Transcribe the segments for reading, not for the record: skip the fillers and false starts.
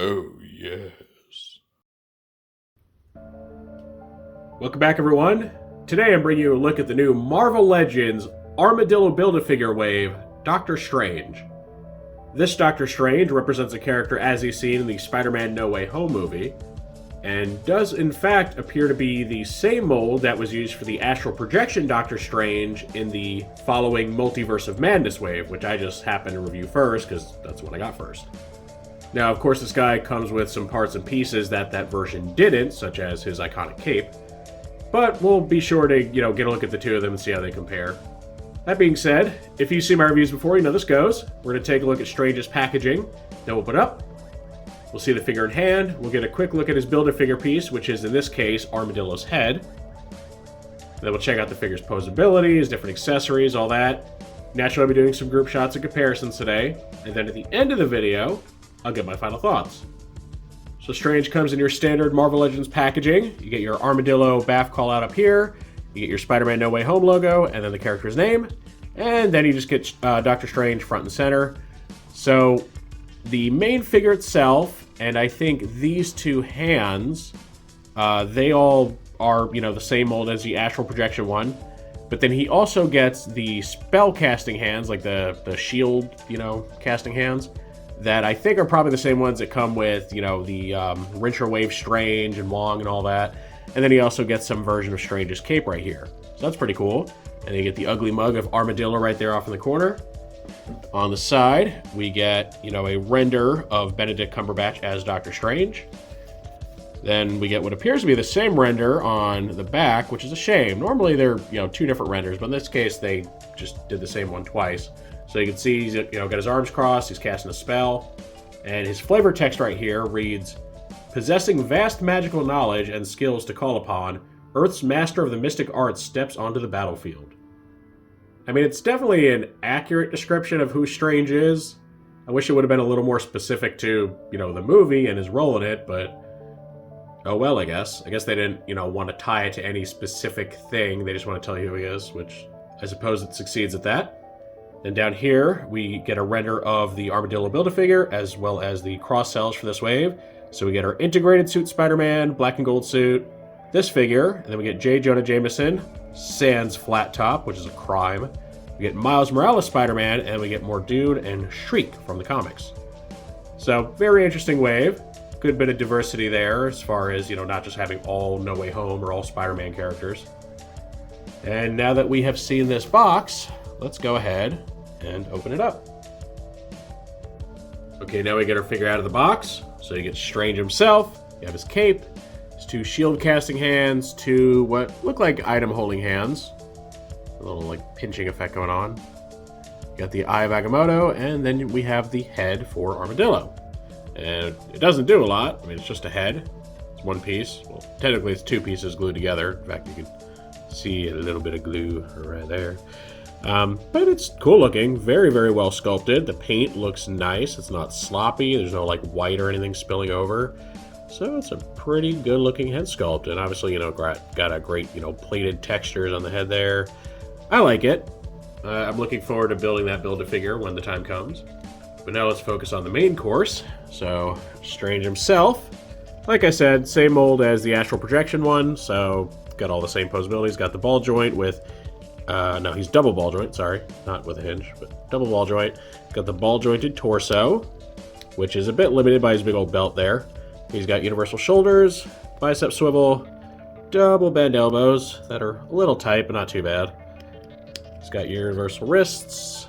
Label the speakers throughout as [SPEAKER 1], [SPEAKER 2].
[SPEAKER 1] Oh, yes. Welcome back, everyone. Today I'm bringing you a look at the new Marvel Legends Armadillo Build-A-Figure wave, Doctor Strange. This Doctor Strange represents a character as he's seen in the Spider-Man No Way Home movie, and does in fact appear to be the same mold that was used for the Astral Projection Doctor Strange in the following Multiverse of Madness wave, which I just happened to review first because that's what I got first. Now, of course, this guy comes with some parts and pieces that version didn't, such as his iconic cape. But we'll be sure to, get a look at the two of them and see how they compare. That being said, if you've seen my reviews before, you know this goes. We're going to take a look at Strange's packaging, then we'll put it up. We'll see the figure in hand. We'll get a quick look at his Build-A-Figure piece, which is, in this case, Armadillo's head. Then we'll check out the figure's posability, his different accessories, all that. Naturally, I'll be doing some group shots and comparisons today. And then at the end of the video, I'll get my final thoughts. So Strange comes in your standard Marvel Legends packaging. You get your Armadillo BAF call out up here. You get your Spider-Man No Way Home logo, and then the character's name. And then you just get Doctor Strange front and center. So the main figure itself, and I think these two hands, they all are, the same mold as the Astral Projection one. But then he also gets the spell casting hands, like the shield, casting hands, that I think are probably the same ones that come with, the Rintrah Wave Strange and Wong and all that. And then he also gets some version of Strange's cape right here. So that's pretty cool. And then you get the ugly mug of Armadillo right there off in the corner. On the side, we get, a render of Benedict Cumberbatch as Doctor Strange. Then we get what appears to be the same render on the back, which is a shame. Normally they're, two different renders, but in this case they just did the same one twice. So you can see he's got his arms crossed, he's casting a spell, and his flavor text right here reads, "Possessing vast magical knowledge and skills to call upon, Earth's master of the mystic arts steps onto the battlefield." I mean, it's definitely an accurate description of who Strange is. I wish it would have been a little more specific to, the movie and his role in it, but oh well, I guess. I guess they didn't, want to tie it to any specific thing. They just want to tell you who he is, which I suppose it succeeds at that. And down here, we get a render of the Armadillo Build-A-Figure, as well as the cross-sells for this wave. So we get our integrated suit Spider-Man, black and gold suit, this figure, and then we get J. Jonah Jameson, sans flat top, which is a crime. We get Miles Morales Spider-Man, and we get Mordude and Shriek from the comics. So, very interesting wave. Good bit of diversity there, as far as, not just having all No Way Home or all Spider-Man characters. And now that we have seen this box, let's go ahead and open it up. Okay, now we get our figure out of the box. So you get Strange himself, you have his cape, his two shield casting hands, two what look like item holding hands. A little pinching effect going on. Got the Eye of Agamotto, and then we have the head for Armadillo. And it doesn't do a lot. I mean, it's just a head. It's one piece. Well, technically it's two pieces glued together. In fact, you can see a little bit of glue right there. But it's cool looking, very, very well sculpted. The paint looks nice. It's not sloppy. There's no white or anything spilling over. So it's a pretty good looking head sculpt. And obviously, got a great, plated textures on the head there. I like it. I'm looking forward to building that Build-A-Figure when the time comes. But now let's focus on the main course. So Strange himself, like I said, same mold as the Astral Projection one. So got all the same posabilities. Got the ball joint with no, he's double ball joint, sorry. Not with a hinge, but double ball joint. Got the ball jointed torso, which is a bit limited by his big old belt there. He's got universal shoulders, bicep swivel, double bend elbows that are a little tight, but not too bad. He's got universal wrists.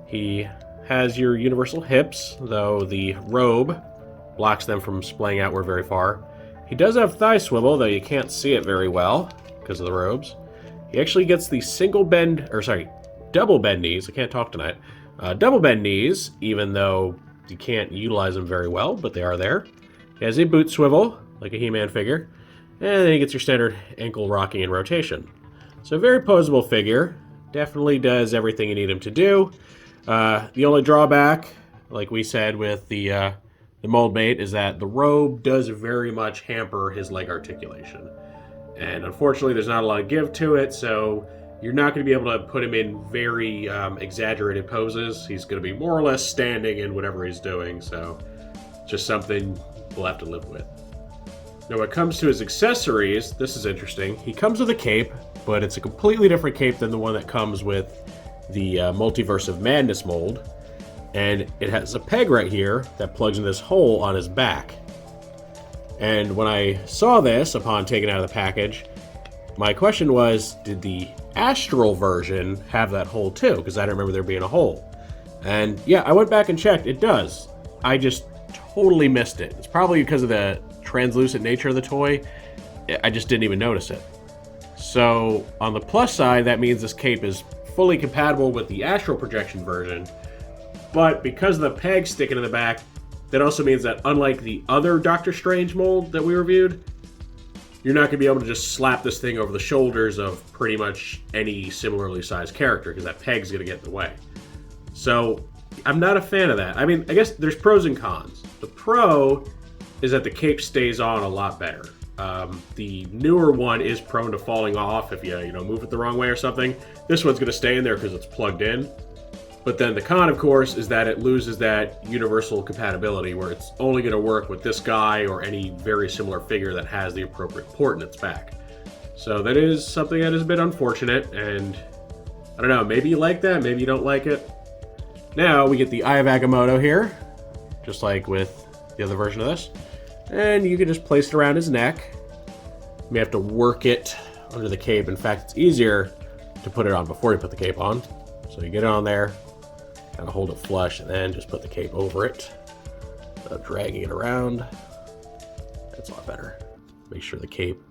[SPEAKER 1] He has your universal hips, though the robe blocks them from splaying outward very far. He does have thigh swivel, though you can't see it very well because of the robes. He actually gets the double bend knees. I can't talk tonight. Double bend knees, even though you can't utilize them very well, but they are there. He has a boot swivel, like a He-Man figure. And then he gets your standard ankle rocking and rotation. So very posable figure. Definitely does everything you need him to do. The only drawback, like we said with the mold mate, is that the robe does very much hamper his leg articulation. And unfortunately, there's not a lot of give to it, so you're not going to be able to put him in very exaggerated poses. He's going to be more or less standing in whatever he's doing, so Just something we'll have to live with. Now, when it comes to his accessories, this is interesting. He comes with a cape, but it's a completely different cape than the one that comes with the Multiverse of Madness mold. And it has a peg right here that plugs in this hole on his back. And when I saw this upon taking it out of the package, my question was, did the Astral version have that hole too? Because I don't remember there being a hole. And yeah, I went back and checked. It does. I just totally missed it. It's probably because of the translucent nature of the toy. I just didn't even notice it. So on the plus side, that means this cape is fully compatible with the Astral projection version. But because of the peg sticking in the back, that also means that unlike the other Doctor Strange mold that we reviewed, you're not going to be able to just slap this thing over the shoulders of pretty much any similarly sized character, because that peg's going to get in the way. So I'm not a fan of that. I mean, I guess there's pros and cons. The pro is that the cape stays on a lot better. The newer one is prone to falling off if you move it the wrong way or something. This one's going to stay in there because it's plugged in. But then the con, of course, is that it loses that universal compatibility where it's only going to work with this guy or any very similar figure that has the appropriate port in its back. So that is something that is a bit unfortunate, and I don't know, maybe you like that, maybe you don't like it. Now we get the Eye of Agamotto here, just like with the other version of this. And you can just place it around his neck. You may have to work it under the cape. In fact, it's easier to put it on before you put the cape on. So you get it on there, kind of hold it flush, and then just put the cape over it without dragging it around. That's a lot better. Make sure the cape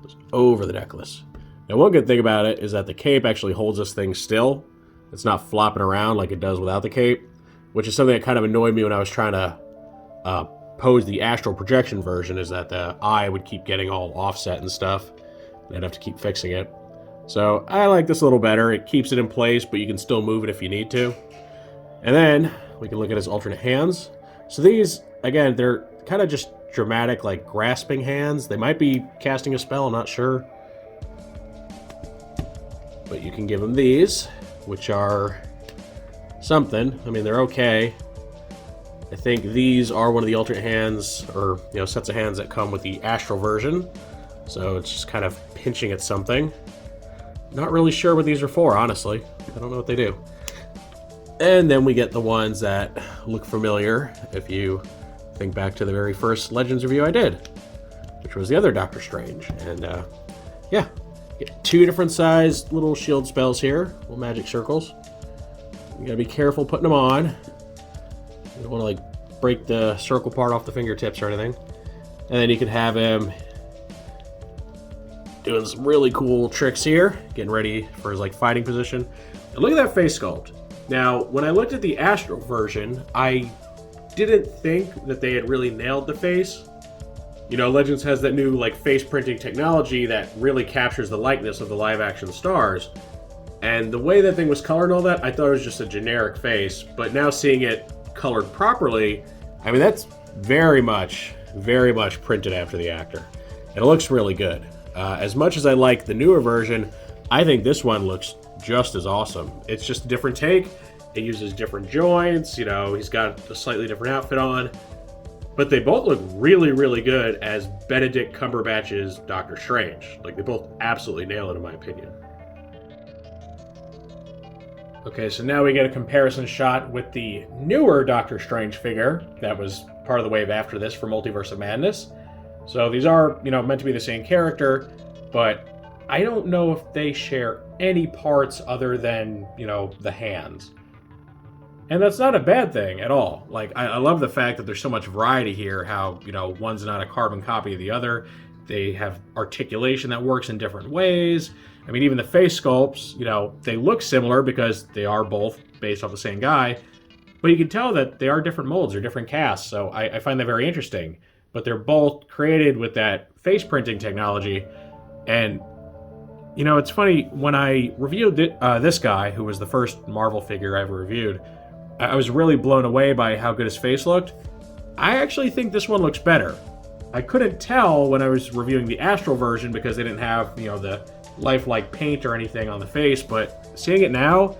[SPEAKER 1] goes over the necklace. Now, one good thing about it is that the cape actually holds this thing still. It's not flopping around like it does without the cape, which is something that kind of annoyed me when I was trying to pose the Astral projection version, is that the eye would keep getting all offset and stuff, and I'd have to keep fixing it. So I like this a little better. It keeps it in place, but you can still move it if you need to. And then we can look at his alternate hands. So these, again, they're kind of just dramatic, like grasping hands. They might be casting a spell, I'm not sure. But you can give him these, which are something. I mean, they're okay. I think these are one of the alternate hands, or sets of hands that come with the Astral version. So it's just kind of pinching at something. Not really sure what these are for, honestly. I don't know what they do. And then we get the ones that look familiar if you think back to the very first Legends review I did, which was the other Doctor Strange. And yeah, get two different sized little shield spells here, little magic circles. You gotta be careful putting them on. You don't want to like break the circle part off the fingertips or anything. And then you can have him doing some really cool tricks here, getting ready for his like fighting position. And look at that face sculpt. Now, when I looked at the Astral version, I didn't think that they had really nailed the face. Legends has that new like face printing technology that really captures the likeness of the live action stars. And the way that thing was colored and all that, I thought it was just a generic face. But now seeing it colored properly, I mean, that's very much printed after the actor. And it looks really good. As much as I like the newer version, I think this one looks just as awesome. It's just a different take. It uses different joints. He's got a slightly different outfit on. But they both look really, really good as Benedict Cumberbatch's Doctor Strange. Like, they both absolutely nail it, in my opinion. Okay, so now we get a comparison shot with the newer Doctor Strange figure that was part of the wave after this for Multiverse of Madness. So these are, meant to be the same character, but I don't know if they share any parts other than, the hands. And that's not a bad thing at all. Like, I love the fact that there's so much variety here, how, one's not a carbon copy of the other. They have articulation that works in different ways. I mean, even the face sculpts, they look similar because they are both based off the same guy. But you can tell that they are different molds or different casts, so I find that very interesting. But they're both created with that face printing technology. And, it's funny, when I reviewed this guy, who was the first Marvel figure I ever reviewed, I was really blown away by how good his face looked. I actually think this one looks better. I couldn't tell when I was reviewing the Astral version because they didn't have, the lifelike paint or anything on the face, but seeing it now,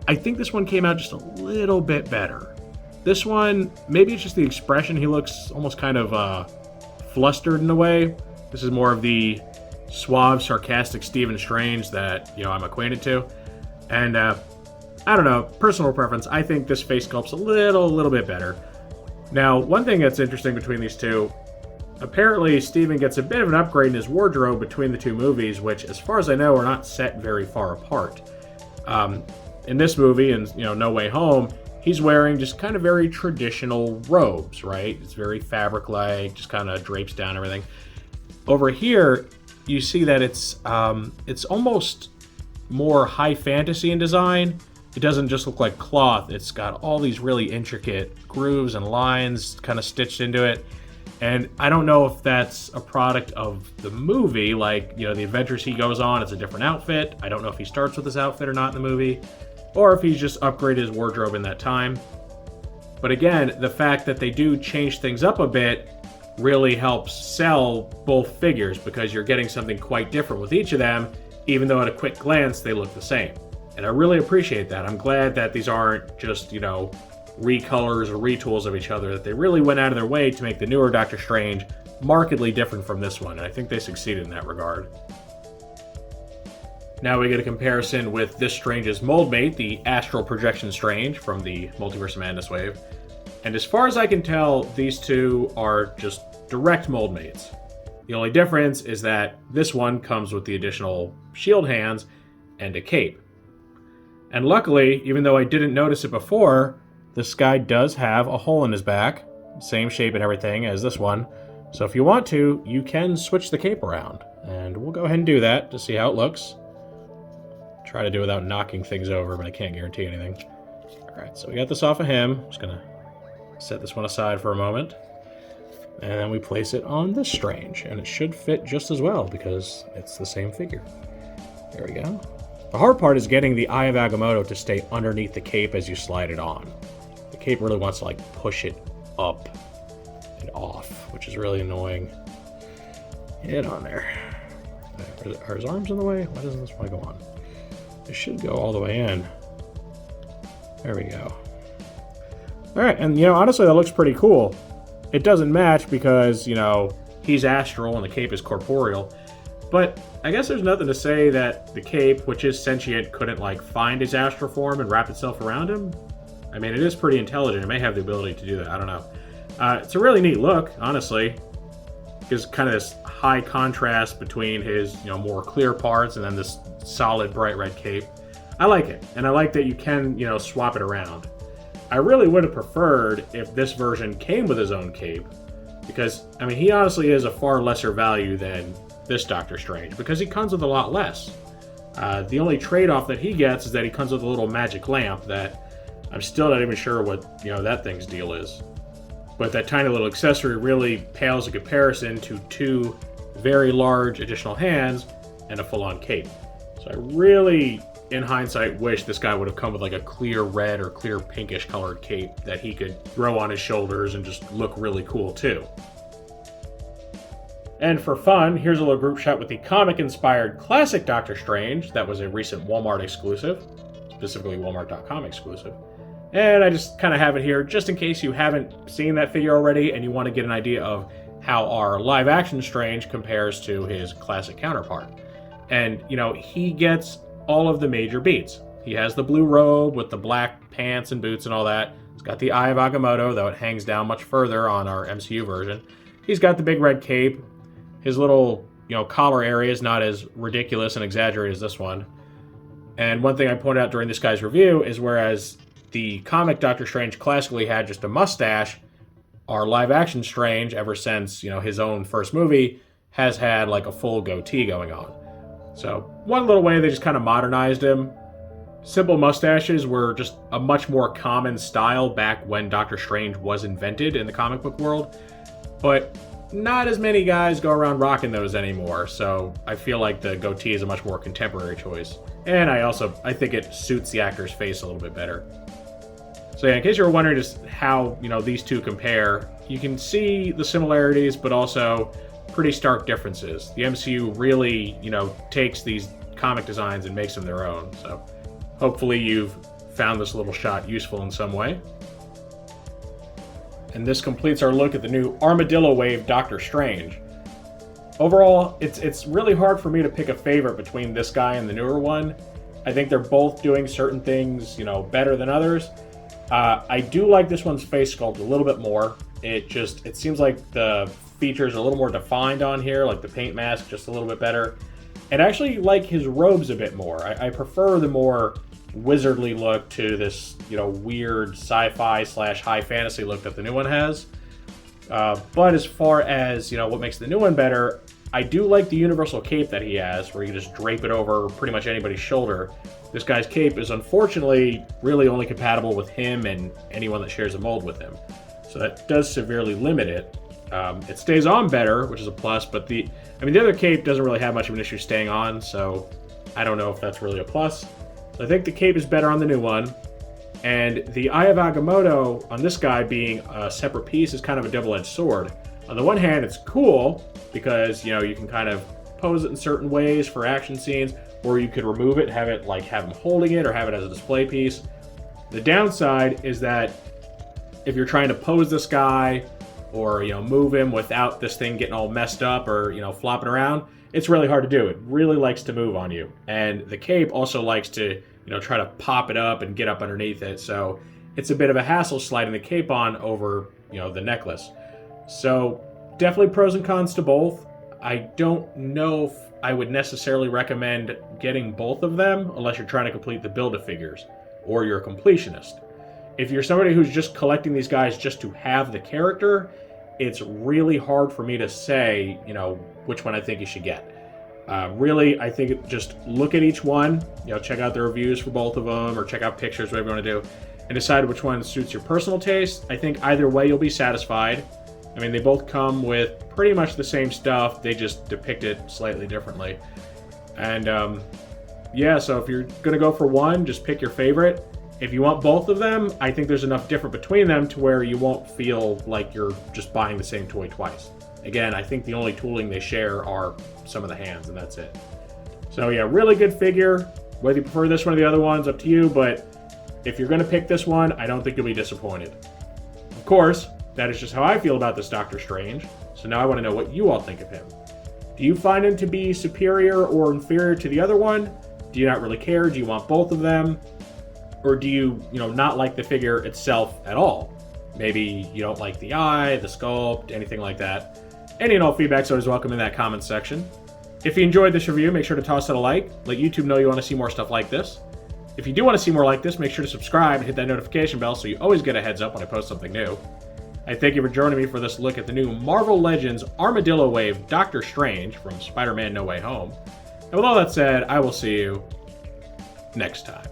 [SPEAKER 1] I think this one came out just a little bit better. This one, maybe it's just the expression. He looks almost kind of flustered in a way. This is more of the suave, sarcastic Stephen Strange that, I'm acquainted to. And I don't know, personal preference, I think this face sculpt's a little bit better. Now, one thing that's interesting between these two, apparently Stephen gets a bit of an upgrade in his wardrobe between the two movies, which, as far as I know, are not set very far apart. In this movie, in No Way Home, he's wearing just kind of very traditional robes, right? It's very fabric-like, just kind of drapes down everything. Over here, you see that it's almost more high fantasy in design. It doesn't just look like cloth. It's got all these really intricate grooves and lines kind of stitched into it. And I don't know if that's a product of the movie, like, the adventures he goes on, it's a different outfit. I don't know if he starts with this outfit or not in the movie, or if he's just upgraded his wardrobe in that time. But again, the fact that they do change things up a bit really helps sell both figures, because you're getting something quite different with each of them, even though at a quick glance they look the same. And I really appreciate that. I'm glad that these aren't just, recolors or retools of each other, that they really went out of their way to make the newer Doctor Strange markedly different from this one, and I think they succeeded in that regard. Now we get a comparison with this Strange's mold mate, the Astral Projection Strange from the Multiverse of Madness wave. And as far as I can tell, these two are just direct mold mates. The only difference is that this one comes with the additional shield hands and a cape. And luckily, even though I didn't notice it before, this guy does have a hole in his back, same shape and everything as this one. So if you want to, you can switch the cape around. And we'll go ahead and do that to see how it looks. Try to do it without knocking things over, but I can't guarantee anything. Alright, so we got this off of him. Just gonna set this one aside for a moment. And then we place it on this Strange. And it should fit just as well, because it's the same figure. There we go. The hard part is getting the Eye of Agamotto to stay underneath the cape as you slide it on. The cape really wants to push it up and off, which is really annoying. Get on there. Are his arms in the way? Why doesn't this one go on? It should go all the way in. There we go. Alright, and honestly that looks pretty cool. It doesn't match because, he's astral and the cape is corporeal. But I guess there's nothing to say that the cape, which is sentient, couldn't find his astral form and wrap itself around him. I mean, it is pretty intelligent. It may have the ability to do that. I don't know. It's a really neat look, honestly. Gives kind of this high contrast between his, more clear parts and then this solid bright red cape. I like it, and I like that you can, swap it around. I really would have preferred if this version came with his own cape, because, I mean, he honestly is a far lesser value than this Doctor Strange, because he comes with a lot less. The only trade-off that he gets is that he comes with a little magic lamp that I'm still not even sure what, that thing's deal is. But that tiny little accessory really pales in comparison to two very large additional hands and a full-on cape. So I really, in hindsight, wish this guy would have come with a clear red or clear pinkish colored cape that he could throw on his shoulders and just look really cool too. And for fun, here's a little group shot with the comic-inspired classic Doctor Strange that was a recent Walmart exclusive, specifically Walmart.com exclusive. And I just kind of have it here just in case you haven't seen that figure already and you want to get an idea of how our live-action Strange compares to his classic counterpart. And, he gets all of the major beats. He has the blue robe with the black pants and boots and all that. He's got the Eye of Agamotto, though it hangs down much further on our MCU version. He's got the big red cape. His little, collar area is not as ridiculous and exaggerated as this one. And one thing I pointed out during this guy's review is whereas the comic Doctor Strange classically had just a mustache, our live-action Strange, ever since, his own first movie, has had a full goatee going on. So, one little way they just kind of modernized him. Simple mustaches were just a much more common style back when Doctor Strange was invented in the comic book world. But not as many guys go around rocking those anymore, so I feel like the goatee is a much more contemporary choice. And I think it suits the actor's face a little bit better. So yeah, in case you were wondering just how, these two compare, you can see the similarities, but also pretty stark differences. The MCU really, takes these comic designs and makes them their own. So hopefully you've found this little shot useful in some way. and this completes our look at the new Armadillo Wave Doctor Strange. Overall, it's really hard for me to pick a favorite between this guy and the newer one. I think they're both doing certain things, better than others. I do like this one's face sculpt a little bit more. It seems like the features are a little more defined on here, like the paint mask just a little bit better. And I actually like his robes a bit more. I prefer the more wizardly look to this, weird sci-fi / high fantasy look that the new one has. But as far as, what makes the new one better, I do like the universal cape that he has, where you just drape it over pretty much anybody's shoulder. This guy's cape is unfortunately really only compatible with him and anyone that shares a mold with him. So that does severely limit it. It stays on better, which is a plus, but the other cape doesn't really have much of an issue staying on, so I don't know if that's really a plus. So I think the cape is better on the new one. And the Eye of Agamotto on this guy being a separate piece is kind of a double-edged sword. On the one hand, it's cool because, you can kind of pose it in certain ways for action scenes, or you could remove it, have him holding it, or have it as a display piece. The downside is that if you're trying to pose this guy, or, move him without this thing getting all messed up or, flopping around, it's really hard to do. It really likes to move on you. And the cape also likes to, try to pop it up and get up underneath it. So it's a bit of a hassle sliding the cape on over, the necklace. So definitely pros and cons to both. I don't know if I would necessarily recommend getting both of them unless you're trying to complete the Build-A-Figures or you're a completionist. If you're somebody who's just collecting these guys just to have the character, it's really hard for me to say, which one I think you should get. Really, I think just look at each one, check out the reviews for both of them, or check out pictures, whatever you want to do, and decide which one suits your personal taste. I think either way you'll be satisfied. They both come with pretty much the same stuff, they just depict it slightly differently. And so if you're going to go for one, just pick your favorite. If you want both of them, I think there's enough different between them to where you won't feel like you're just buying the same toy twice. Again, I think the only tooling they share are some of the hands, and that's it. So yeah, really good figure. Whether you prefer this one or the other one's up to you, but if you're going to pick this one, I don't think you'll be disappointed. Of course, that is just how I feel about this Doctor Strange, so now I want to know what you all think of him. Do you find him to be superior or inferior to the other one? Do you not really care? Do you want both of them? Or do you, not like the figure itself at all? Maybe you don't like the eye, the sculpt, anything like that. Any and all feedback's always welcome in that comment section. If you enjoyed this review, make sure to toss it a like. Let YouTube know you want to see more stuff like this. If you do want to see more like this, make sure to subscribe and hit that notification bell so you always get a heads up when I post something new. I thank you for joining me for this look at the new Marvel Legends Armadillo Wave Doctor Strange from Spider-Man No Way Home. And with all that said, I will see you next time.